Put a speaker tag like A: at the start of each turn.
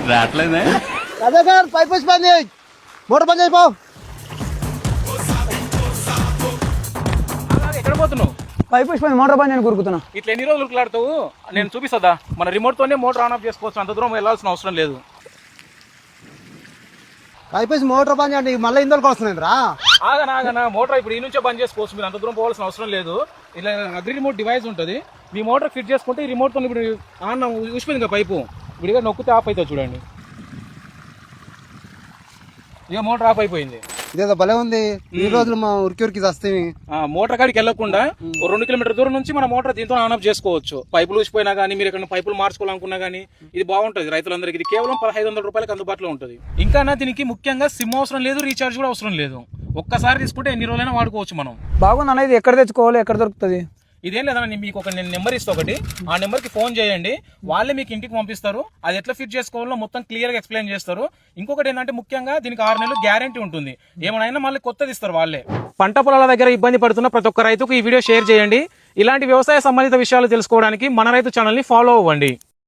A: రావట్లేదే
B: అదే sir pipe వచ్చి పని చేయి మోటార్ పని చేయిపో
C: ఎక్కడ పోతున్నావు
B: పైప్ వచ్చి పని మోటార్ పని నేను కూరుకుతున్నా
C: ఇట్లా ఎన్ని రోజులు ఉరుకులాడుతావు నేను చూపిస్తుందా మన రిమోట్ తోనే మోటార్ ఆన్ ఆఫ్ చేసుకోవచ్చు అంత దూరం వెళ్ళాల్సిన అవసరం లేదు
B: పైప్ వచ్చి మోటార్ పని అంటే మళ్ళీ ఇందులోకి వస్తుంది రా
C: ఆగనా మోటార్ ఇప్పుడు ఈ నుంచే బంద్ చేసుకోవచ్చు మీరు అంత దూరం పోవాల్సిన అవసరం లేదు ఇలా అగ్రి రిమోట్ డివైస్ ఉంటుంది మీ మోటార్ ఫిట్ చేసుకుంటే ఈ రిమోట్ తో ఇప్పుడు ఆన్ ఊసిపోయింది కదా పైపు విడిగా నొక్కితే ఆఫ్ అవుతుంది చూడండి ఇక మోటార్ ఆఫ్ అయిపోయింది
B: ఇదేదో భలే ఉంది ఈ రోజులు మా ఉరికి వస్తాయి
C: మోటార్ కాడికి వెళ్ళకుండా 2 కిలోమీటర్ దూరం నుంచి మన మోటార్ దీంతో ఆన్ ఆఫ్ చేసుకోవచ్చు పైపులు ఊసిపోయినా కానీ మీరు ఎక్కడ పైపులు మార్చుకోవాలనుకున్నా కానీ ఇది బాగుంటుంది రైతులందరికీ ఇది కేవలం 1500 రూపాయలకు అందుబాటులో ఉంటుంది ఇంకా దీనికి ముఖ్యంగా సిమ్ అవసరం లేదు రీఛార్జ్ కూడా అవసరం లేదు ఒక్కసారి తీసుకుంటే ఎన్ని రోజులైనా వాడుకోవచ్చు మనం
B: బాగుంది అన్న ఇది ఎక్కడ తెచ్చుకోవాలి ఎక్కడ దొరుకుతుంది
C: ఇదేం లేదన్నా మీకు నేను నెంబర్ ఇస్తా ఒకటి ఆ నెంబర్కి ఫోన్ చేయండి వాళ్ళే మీకు ఇంటికి పంపిస్తారు అది ఎట్లా ఫిట్ చేసుకోవాలో మొత్తం క్లియర్గా ఎక్స్ప్లెయిన్ చేస్తారు ఇంకొకటి ఏంటంటే ముఖ్యంగా దీనికి 6 నెలలు గ్యారంటీ ఉంటుంది ఏమైనా మళ్ళీ కొత్తది ఇస్తారు వాళ్ళే పంట పొలాల దగ్గర ఇబ్బంది పడుతున్న ప్రతి ఒక్క రైతుకు ఈ వీడియో షేర్ చేయండి ఇలాంటి వ్యవసాయ సంబంధిత విషయాలు తెలుసుకోవడానికి మన రైతు ఛానల్ని ఫాలో అవ్వండి